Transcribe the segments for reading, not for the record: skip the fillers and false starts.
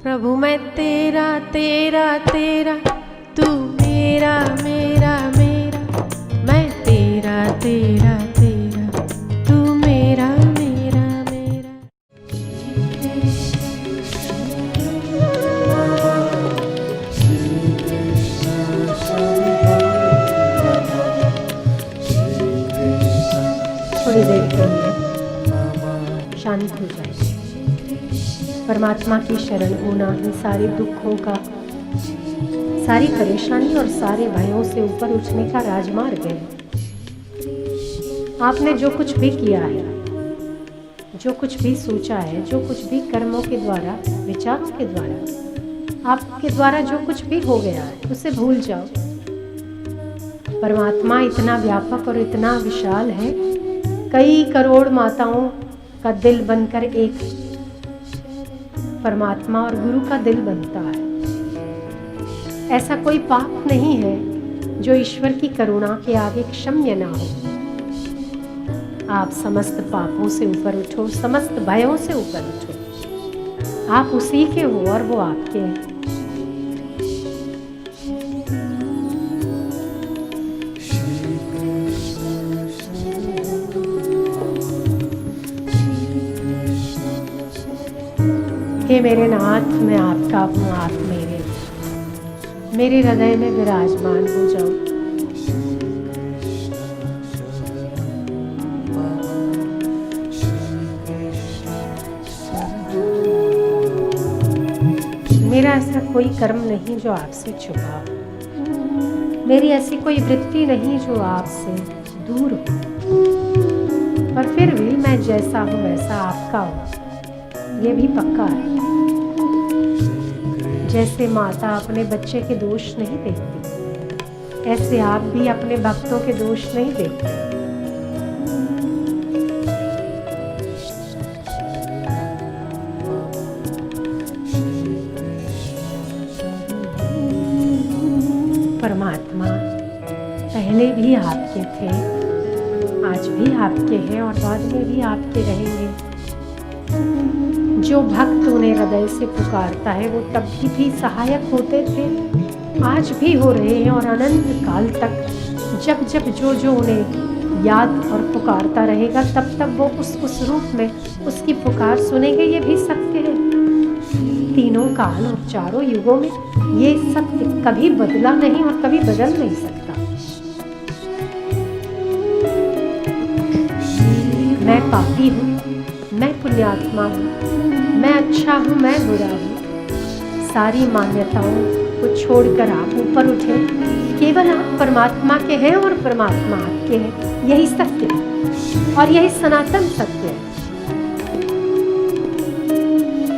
प्रभु मैं तेरा तेरा तेरा, तू मेरा मेरा मेरा, मैं तेरा तेरा तेरा, तू मेरा मेरा मेरा। थोड़ी देर के लिए शांत हो जाए। परमात्मा की शरण होना ही सारे दुखों का, सारी परेशानी और सारे भयों से ऊपर उठने का राजमार्ग है। आपने जो कुछ भी किया है, जो कुछ भी सोचा है, जो कुछ भी कर्मों के द्वारा, विचारों के द्वारा, आपके द्वारा जो कुछ भी हो गया है, उसे भूल जाओ। परमात्मा इतना व्यापक और इतना विशाल है, कई करोड़ माताओं का दिल बनकर एक परमात्मा और गुरु का दिल बनता है। ऐसा कोई पाप नहीं है जो ईश्वर की करुणा के आगे क्षम्य ना हो। आप समस्त पापों से ऊपर उठो, समस्त भयों से ऊपर उठो। आप उसी के हो और वो आपके हैं। हे मेरे नाथ, मैं आपका हूँ, आप मेरे हृदय में विराजमान हो जाओ। मेरा ऐसा कोई कर्म नहीं जो आपसे छुपा हो, मेरी ऐसी कोई वृत्ति नहीं जो आपसे दूर हो, पर फिर भी मैं जैसा हूँ वैसा आपका हूँ, ये भी पक्का है। जैसे माता अपने बच्चे के दोष नहीं देखती, ऐसे आप भी अपने भक्तों के दोष नहीं देखते। परमात्मा पहले भी आपके थे, आज भी आपके हैं और बाद में भी आपके रहेंगे। जो भक्त उन्हें हृदय से पुकारता है वो तब भी सहायक होते थे, आज भी हो रहे हैं और अनंत काल तक जब जब जो उन्हें याद और पुकारता रहेगा तब तब वो उस रूप में उसकी पुकार सुनेंगे। ये भी सत्य है। तीनों काल और चारों युगों में ये सत्य कभी बदला नहीं और कभी बदल नहीं सकता। मैं पापी हूँ, मैं पुण्यात्मा हूँ, मैं अच्छा हूँ, मैं बुरा हूँ, सारी मान्यताओं को छोड़कर आप ऊपर उठे। केवल आप परमात्मा के हैं और परमात्मा आपके हैं। यही सत्य है और यही सनातन सत्य है।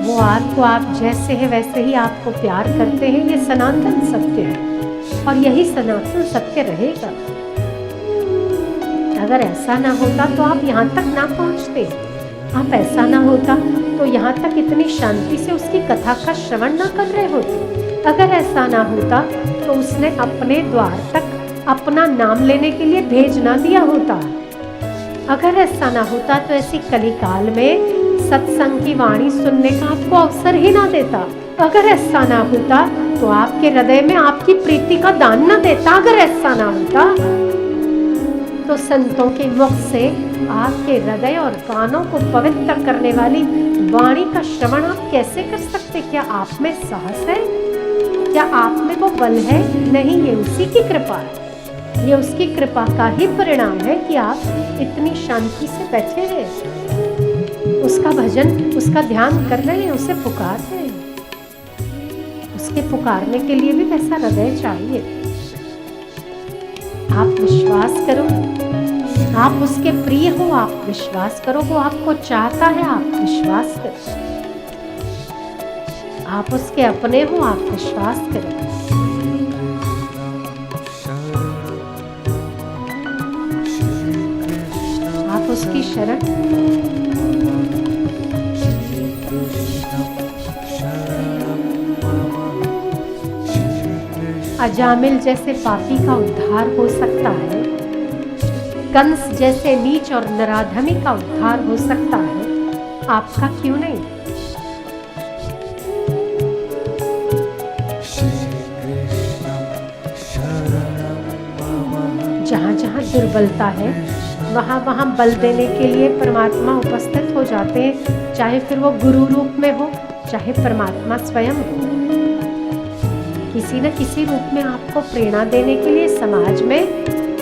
वो आपको आप जैसे हैं वैसे ही आपको प्यार करते हैं, ये सनातन सत्य है और यही सनातन सत्य रहेगा। अगर ऐसा ना होता तो आप यहाँ तक ना पहुँचते, आप ऐसा ना होता तो यहाँ तक इतनी शांति से उसकी कथा का श्रवण ना कर रहे होते। अगर ऐसा ना होता तो उसने अपने द्वार तक अपना नाम लेने के लिए भेज ना दिया होता। अगर ऐसा ना होता तो ऐसी कलिकाल में सत्संग की वाणी सुनने का आपको अवसर ही ना देता। अगर ऐसा ना होता तो आपके हृदय में आपकी प्रीति का दान ना देता। अगर ऐसा ना होता तो संतों के मुख से आपके हृदय और कानों को पवित्र करने वाली वाणी का श्रवण आप कैसे कर सकते? क्या आप में साहस है? क्या आप में वो बल है? नहीं, ये उसी की कृपा है। ये उसकी कृपा का ही परिणाम है कि आप इतनी शांति से बैठे हैं, उसका भजन, उसका ध्यान कर रहे हैं, उसे पुकार रहे हैं। उसके पुकारने के लिए भी वैसा हृदय चाहिए। आप विश्वास करो, आप उसके प्रिय हो, आप विश्वास करो। वो आपको चाहता है, आप विश्वास करो। आप उसके अपने हो, आप विश्वास करो। आप उसकी शरण, अजामिल जैसे पापी का उद्धार हो सकता है, कंस जैसे नीच और नराधमी का उद्धार हो सकता है, आपका क्यों नहीं? जहाँ दुर्बलता है वहाँ बल देने के लिए परमात्मा उपस्थित हो जाते हैं, चाहे फिर वो गुरु रूप में हो, चाहे परमात्मा स्वयं हो। किसी न किसी रूप में आपको प्रेरणा देने के लिए, समाज में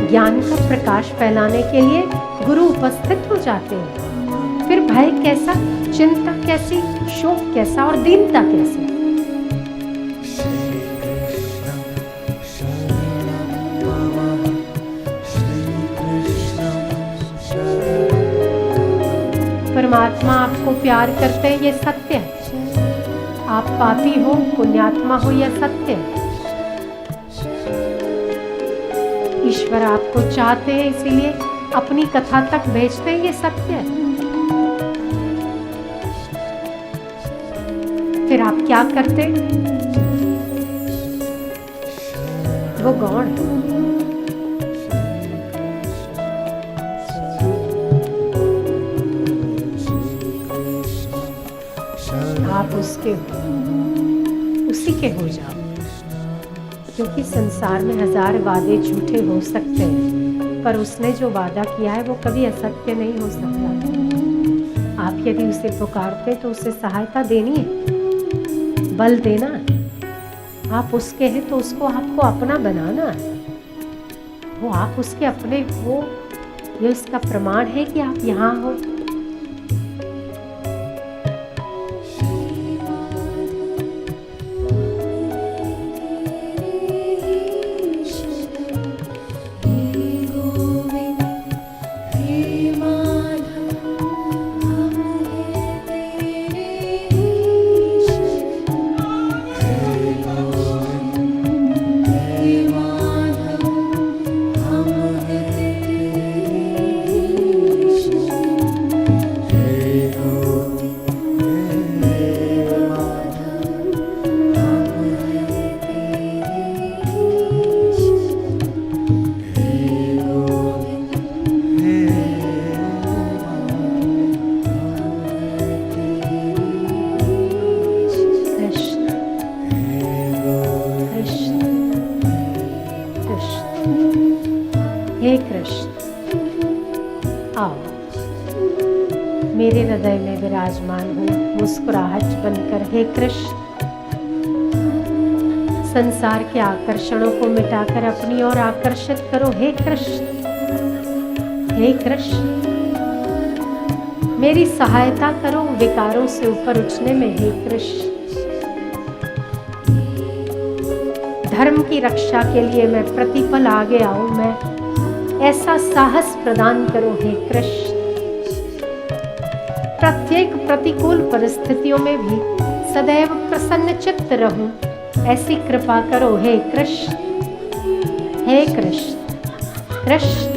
ज्ञान का प्रकाश फैलाने के लिए गुरु उपस्थित हो जाते हैं। फिर भय कैसा, चिंता कैसी, शोक कैसा और दीनता कैसी। परमात्मा आपको प्यार करते हैं, ये सत्य है। आप पापी हो, पुण्यात्मा हो, यह सत्य है। ईश्वर आपको चाहते हैं, इसीलिए अपनी कथा तक भेजते हैं, ये सत्य है। फिर आप क्या करते? वो गौण है। आप उसके हो, उसी के हो जाओ। क्योंकि संसार में 1000 वादे झूठे हो सकते हैं, पर उसने जो वादा किया है वो कभी असत्य नहीं हो सकता। आप यदि उसे पुकारते तो उसे सहायता देनी है, बल देना है। आप उसके हैं तो उसको आपको अपना बनाना है। वो आप उसके अपने हो, ये उसका प्रमाण है कि आप यहाँ हो। हे कृष्ण, आओ मेरे हृदय में विराजमान हो मुस्कुराहट बनकर। हे कृष्ण, संसार के आकर्षणों को मिटाकर अपनी ओर आकर्षित करो। हे कृष्ण, हे कृष्ण, मेरी सहायता करो विकारों से ऊपर उठने में। हे कृष्ण, धर्म की रक्षा के लिए मैं प्रतिपल आगे आऊं, मैं ऐसा साहस प्रदान करो। हे कृष्ण, प्रत्येक प्रतिकूल परिस्थितियों में भी सदैव प्रसन्न चित्त रहूं, ऐसी कृपा करो। हे कृष्ण, हे कृष्ण, कृष्ण,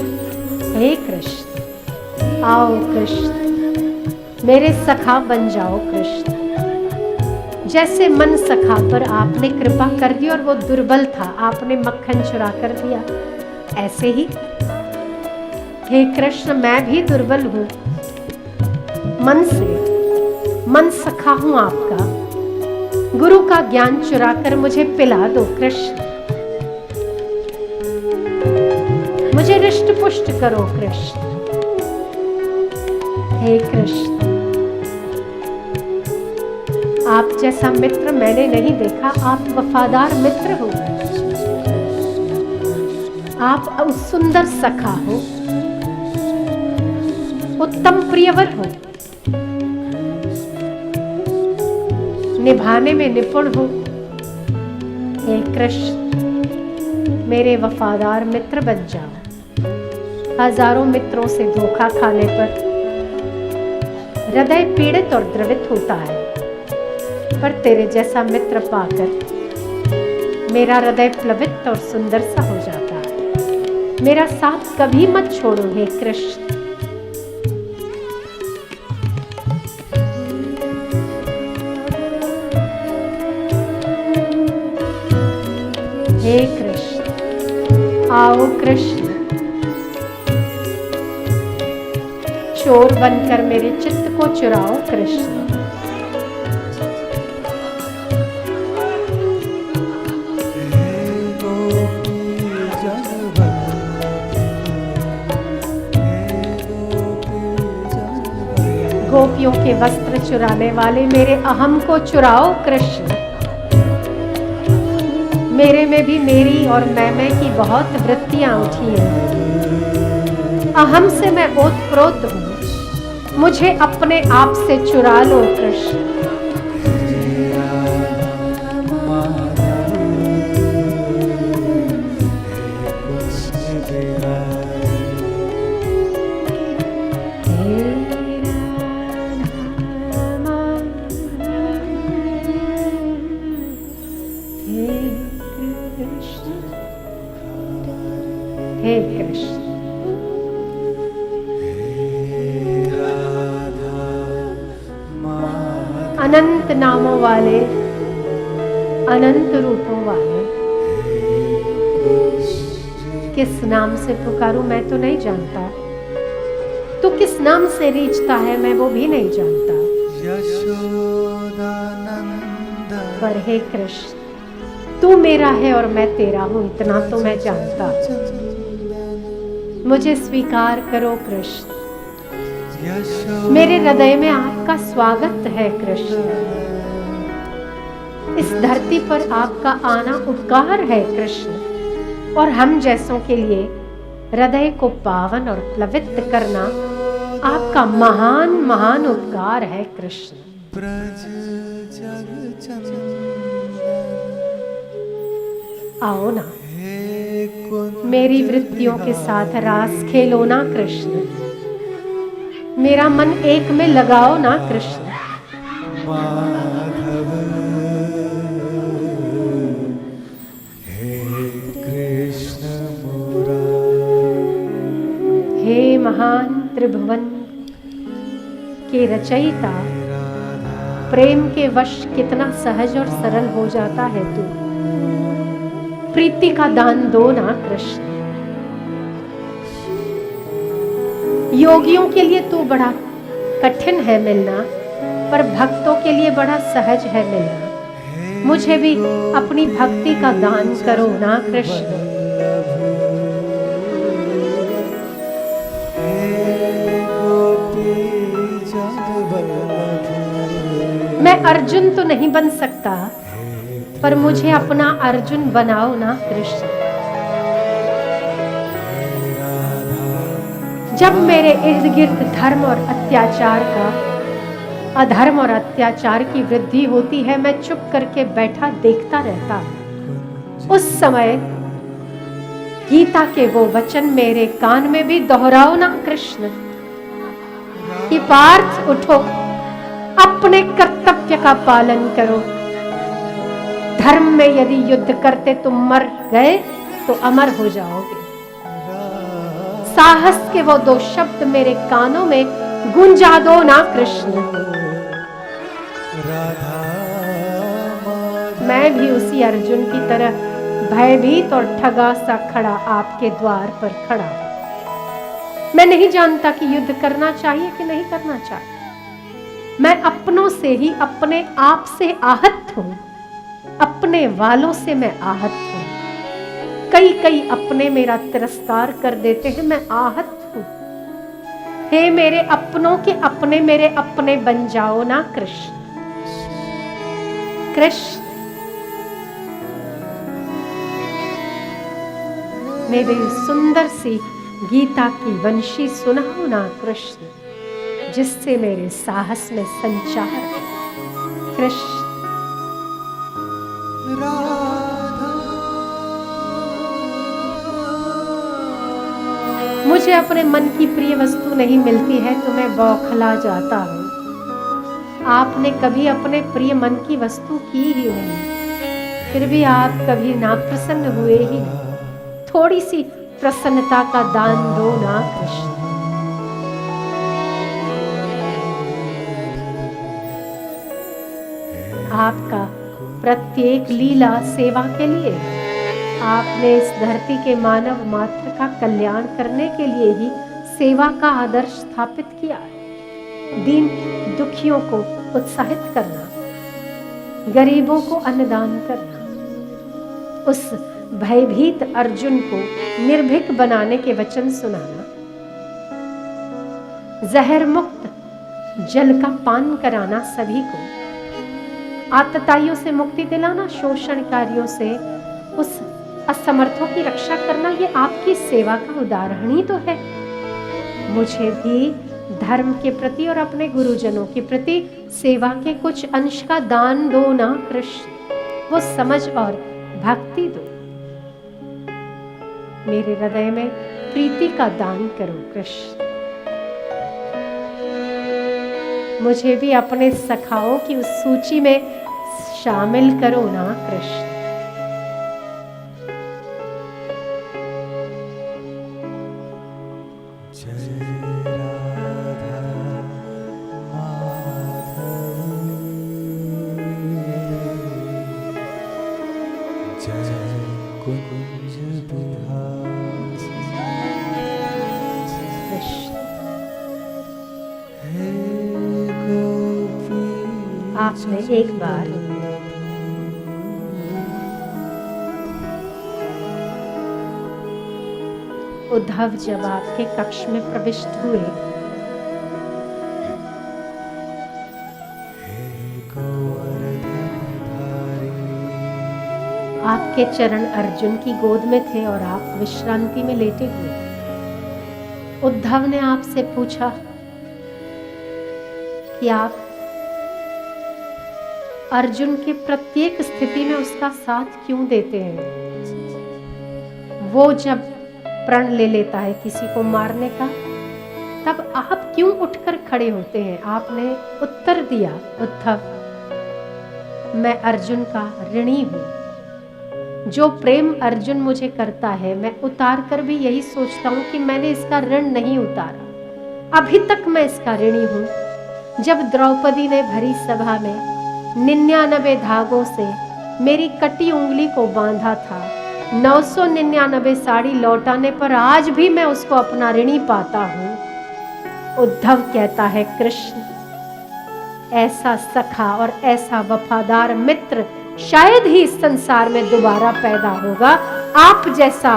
हे कृष्ण, आओ कृष्ण, मेरे सखा बन जाओ कृष्ण। जैसे मन सखा पर आपने कृपा कर दी और वो दुर्बल था, आपने मक्खन चुरा कर दिया, ऐसे ही हे कृष्ण, मैं भी दुर्बल हूं मन से, मन सखा हूं आपका। गुरु का ज्ञान चुरा कर मुझे पिला दो कृष्ण, मुझे रिष्ट पुष्ट करो कृष्ण। हे कृष्ण, आप जैसा मित्र मैंने नहीं देखा। आप वफादार मित्र हो, आप सुंदर सखा हो, उत्तम प्रियवर हो, निभाने में निपुण हो। हे कृष्ण, मेरे वफादार मित्र बन जाओ। हजारों मित्रों से धोखा खाने पर हृदय पीड़ित और द्रवित होता है, पर तेरे जैसा मित्र पाकर मेरा हृदय प्लवित और सुंदर सा हो जाता है। मेरा साथ कभी मत छोड़ो हे कृष्ण। हे कृष्ण, आओ कृष्ण, चोर बनकर मेरे चित्त को चुराओ कृष्ण। गोपियों के वस्त्र चुराने वाले मेरे अहम को चुराओ कृष्ण। मेरे में भी मेरी और मैं की बहुत वृत्तियां उठी हैं। अहम से मैं ओतप्रोत हूं, मुझे अपने आप से चुरा लो कृष्ण। हे कृष्ण, अनंत नामों वाले, अनंत रूपों वाले, किस नाम से पुकारूं मैं तो नहीं जानता, तू किस नाम से रीझता है मैं वो भी नहीं जानता। पर हे कृष्ण, तू मेरा है और मैं तेरा हूं, इतना तो मैं जानता। मुझे स्वीकार करो कृष्ण, मेरे हृदय में आपका स्वागत है कृष्ण। इस धरती पर आपका आना उपकार है कृष्ण, और हम जैसों के लिए हृदय को पावन और पवित्र करना आपका महान महान उपकार है कृष्ण। आओ ना, मेरी वृत्तियों के साथ रास खेलो ना कृष्ण, मेरा मन एक में लगाओ ना कृष्ण। हे महान त्रिभुवन के रचयिता, प्रेम के वश कितना सहज और सरल हो जाता है तू। प्रीति का दान दो ना कृष्ण। योगियों के लिए तू बड़ा कठिन है मिलना, पर भक्तों के लिए बड़ा सहज है मिलना। मुझे भी अपनी भक्ति का दान करो ना कृष्ण। मैं अर्जुन तो नहीं बन सकता, पर मुझे अपना अर्जुन बनाओ ना कृष्ण। जब मेरे इर्द गिर्द धर्म और अत्याचार का, अधर्म और अत्याचार की वृद्धि होती है, मैं चुप करके बैठा देखता रहता हूं। उस समय गीता के वो वचन मेरे कान में भी दोहराओ ना कृष्ण कि पार्थ उठो, अपने कर्तव्य का पालन करो। धर्म में यदि युद्ध करते तुम मर गए तो अमर हो जाओगे। साहस के वो दो शब्द मेरे कानों में गुंजा दो ना कृष्ण। मैं भी उसी अर्जुन की तरह भयभीत और ठगा सा खड़ा आपके द्वार पर खड़ा। मैं नहीं जानता कि युद्ध करना चाहिए कि नहीं करना चाहिए। मैं अपनों से ही अपने आप से आहत हूं, अपने वालों से मैं आहत हूं। कई अपने मेरा तिरस्कार कर देते हैं, मैं आहत हूं। हे मेरे अपनों के अपने मेरे अपने बन जाओ ना कृष्ण। कृष्ण, मेरी सुंदर सी गीता की वंशी सुनाओ ना कृष्ण, जिससे मेरे साहस में संचार है कृष्ण। मुझे अपने मन की प्रिय वस्तु नहीं मिलती है तो मैं बौखला जाता हूँ। आपने कभी अपने प्रिय मन की वस्तु की ही नहीं, फिर भी आप कभी नाप्रसन्न हुए ही नहीं। थोड़ी सी प्रसन्नता का दान दो ना कृष्ण। आपका प्रत्येक लीला सेवा के लिए, आपने इस धरती के मानव मात्र का कल्याण करने के लिए ही सेवा का आदर्श स्थापित किया है। दीन दुखियों को उत्साहित करना, गरीबों को अन्नदान करना, उस भयभीत अर्जुन को निर्भीक बनाने के वचन सुनाना, जहर मुक्त जल का पान कराना सभी को, आतताइयों से मुक्ति दिलाना, शोषणकारियों से उस असमर्थों की रक्षा करना, ये आपकी सेवा का उदाहरण ही तो है। मुझे भी धर्म के प्रति और अपने गुरुजनों के प्रति सेवा के कुछ अंश का दान दो ना कृष्ण, वो समझ और भक्ति दो। मेरे हृदय में प्रीति का दान करो कृष्ण। मुझे भी अपने सखाओं की उस सूची में शामिल करो ना कृष्ण। आपने एक बार उद्धव जब आपके कक्ष में प्रविष्ट हुए, आपके चरण अर्जुन की गोद में थे और आप विश्रांति में लेटे हुए। उद्धव ने आपसे पूछा कि आप अर्जुन के प्रत्येक स्थिति में उसका साथ क्यों देते हैं? वो जब प्रण ले लेता है किसी को मारने का, तब आप क्यों उठकर खड़े होते हैं? आपने उत्तर दिया, उद्धव, मैं अर्जुन का ऋणी हूं। जो प्रेम अर्जुन मुझे करता है, मैं उतार कर भी यही सोचता हूं कि मैंने इसका ऋण नहीं उतारा। अभी तक मैं इसका ऋणी हूं। जब द्रौपदी ने भरी सभा में 99 धागों से मेरी कटी उंगली को बांधा था, 999 साड़ी लौटाने पर आज भी मैं उसको अपना ऋणी पाता हूं। उद्धव कहता है, कृष्ण, ऐसा सखा और ऐसा वफादार मित्र शायद ही इस संसार में दोबारा पैदा होगा। आप जैसा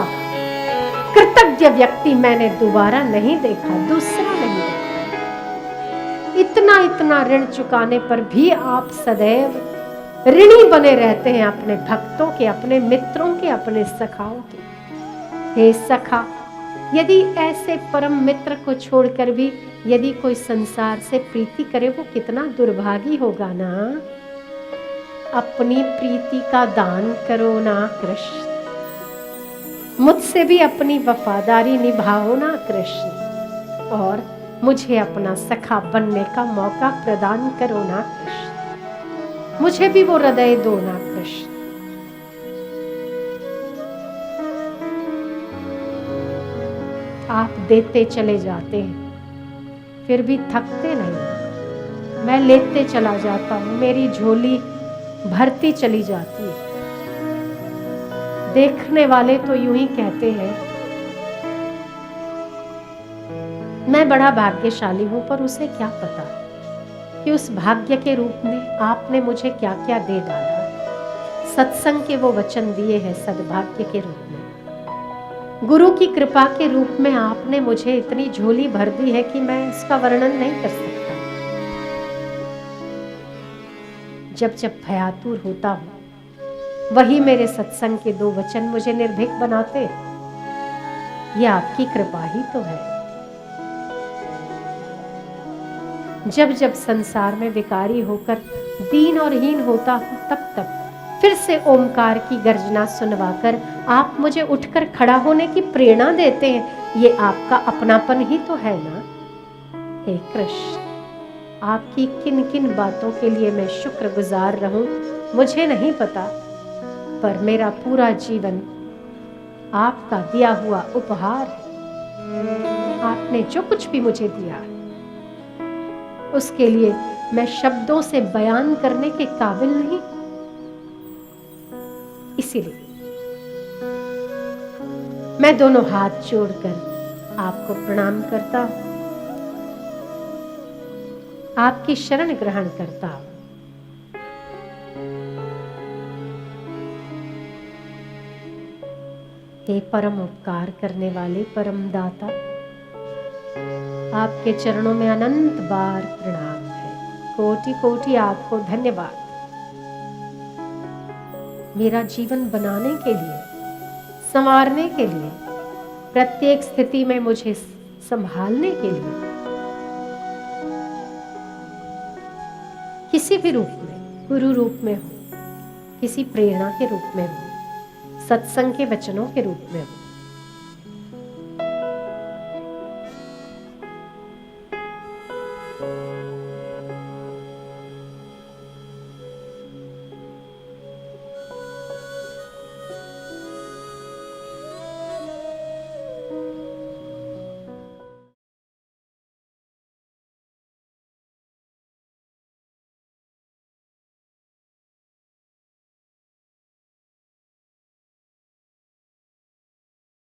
कृतज्ञ व्यक्ति मैंने दोबारा नहीं देखा, दूसरा नहीं देखा। इतना ऋण चुकाने पर भी आप सदैव ऋणी बने रहते हैं अपने भक्तों के, अपने मित्रों के, अपने सखाओं के। हे सखा, यदि ऐसे परम मित्र को छोड़कर भी यदि कोई संसार से प्रीति करे, वो कितना दुर्भागी होगा ना। अपनी प्रीति का दान करो ना कृष्ण। मुझसे भी अपनी वफादारी निभाओ ना कृष्ण, और मुझे अपना सखा बनने का मौका प्रदान करो ना कृष्ण। मुझे भी वो हृदय दो ना कृष्ण। आप देते चले जाते हैं, फिर भी थकते नहीं। मैं लेते चला जाता हूं, मेरी झोली भरती चली जाती है। देखने वाले तो यूं ही कहते हैं मैं बड़ा भाग्यशाली हूं, पर उसे क्या पता कि उस भाग्य के रूप में आपने मुझे क्या क्या दे डाला। सत्संग के वो वचन दिए हैं सद्भाग्य के रूप में, गुरु की कृपा के रूप में आपने मुझे इतनी झोली भर दी है कि मैं इसका वर्णन नहीं कर सकता। जब जब भयातुर होता हूं, वही मेरे सत्संग के 2 वचन मुझे निर्भीक बनाते। ये आपकी कृपा ही तो है। जब जब संसार में विकारी होकर दीन और हीन होता हूं, तब तब फिर से ओमकार की गर्जना सुनवाकर आप मुझे उठकर खड़ा होने की प्रेरणा देते हैं। ये आपका अपनापन ही तो है ना। हे कृष्ण, आपकी किन किन बातों के लिए मैं शुक्रगुजार रहूं मुझे नहीं पता, पर मेरा पूरा जीवन आपका दिया हुआ उपहार है। आपने जो कुछ भी मुझे दिया, उसके लिए मैं शब्दों से बयान करने के काबिल नहीं। इसीलिए मैं दोनों हाथ जोड़कर आपको प्रणाम करता हूं, आपकी शरण ग्रहण करता हूं। हे परम उपकार करने वाले परम दाता, आपके चरणों में अनंत बार प्रणाम है। कोटि कोटि आपको धन्यवाद। मेरा जीवन बनाने के लिए, संवारने के लिए, प्रत्येक स्थिति में मुझे संभालने के लिए, किसी भी रूप में, गुरु रूप में हो, किसी प्रेरणा के रूप में हो, सत्संग के वचनों के रूप में हो,